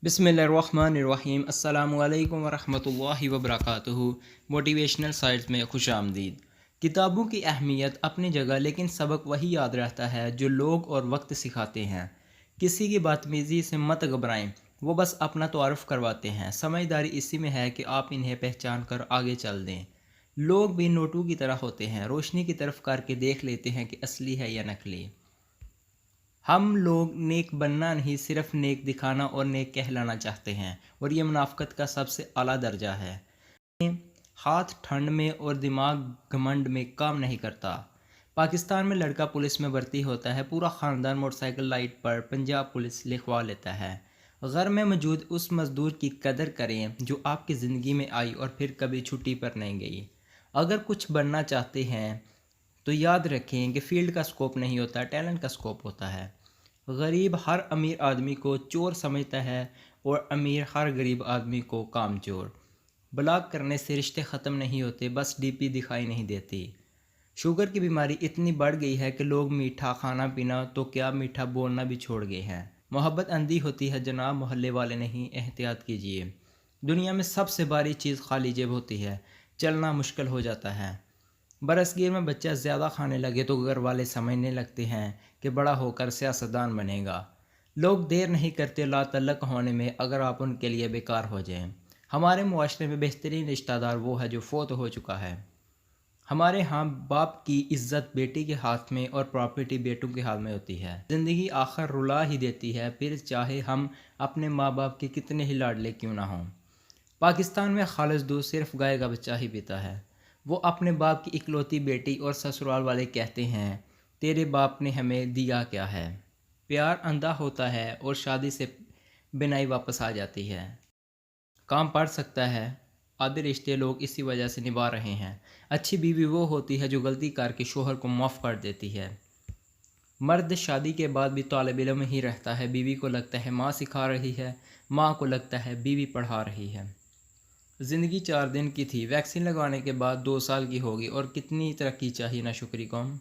बिस्मिल्लाहिर्रहमानिर्रहीम। अस्सलामु अलैकुम वरहमतुल्लाहि वबरकातुहू। मोटिवेशनल साइट्स में खुश आमदीद। किताबों की अहमियत अपनी जगह, लेकिन सबक वही याद रहता है जो लोग और वक्त सिखाते हैं। किसी की बदतमीज़ी से मत घबराएं, वो बस अपना तारुफ करवाते हैं। समझदारी इसी में है कि आप इन्हें पहचान कर आगे चल दें। लोग भी नोटों की तरह होते हैं, रोशनी की तरफ करके देख लेते हैं कि असली है या नकली। हम लोग नेक बनना नहीं, सिर्फ नेक दिखाना और नेक कहलाना चाहते हैं, और ये मुनाफ़िक़त का सबसे आला दर्जा है। हाथ ठंड में और दिमाग घमंड में काम नहीं करता। पाकिस्तान में लड़का पुलिस में भर्ती होता है, पूरा ख़ानदान मोटरसाइकिल लाइट पर पंजाब पुलिस लिखवा लेता है। घर में मौजूद उस मज़दूर की कदर करें जो आपकी ज़िंदगी में आई और फिर कभी छुट्टी पर नहीं गई। अगर कुछ बनना चाहते हैं तो याद रखें कि फील्ड का स्कोप नहीं होता, टैलेंट का स्कोप होता है। गरीब हर अमीर आदमी को चोर समझता है और अमीर हर गरीब आदमी को कामचोर। ब्लॉक करने से रिश्ते ख़त्म नहीं होते, बस डीपी दिखाई नहीं देती। शुगर की बीमारी इतनी बढ़ गई है कि लोग मीठा खाना पीना तो क्या, मीठा बोलना भी छोड़ गए हैं। मोहब्बत अंधी होती है जनाब, मोहल्ले वाले नहीं, एहतियात कीजिए। दुनिया में सबसे भारी चीज़ खाली जेब होती है, चलना मुश्किल हो जाता है। बरसगीर में बच्चा ज़्यादा खाने लगे तो घर वाले समझने लगते हैं कि बड़ा होकर सियासतदान बनेगा। लोग देर नहीं करते लातल्लक होने में, अगर आप उनके लिए बेकार हो जाएं। हमारे मुआशरे में बेहतरीन रिश्तेदार वो है जो फोत हो चुका है। हमारे यहाँ बाप की इज्जत बेटी के हाथ में और प्रॉपर्टी बेटों के हाथ में होती है। ज़िंदगी आखिर रुला ही देती है, फिर चाहे हम अपने माँ बाप के कितने ही लाडले क्यों ना हों। पाकिस्तान में खालिस दूध सिर्फ गाय का बच्चा ही पीता है। वो अपने बाप की इकलौती बेटी, और ससुराल वाले कहते हैं तेरे बाप ने हमें दिया क्या है। प्यार अंधा होता है और शादी से बिनाई वापस आ जाती है। काम पड़ सकता है, आधे रिश्ते लोग इसी वजह से निभा रहे हैं। अच्छी बीवी वो होती है जो गलती करके शोहर को माफ़ कर देती है। मर्द शादी के बाद भी तालिब इल्म ही रहता है, बीवी को लगता है माँ सिखा रही है, माँ को लगता है बीवी पढ़ा रही है। ज़िंदगी 4 दिन की थी, वैक्सीन लगवाने के बाद 2 साल की होगी, और कितनी तरक्की चाहिए ना शुक्री कौम।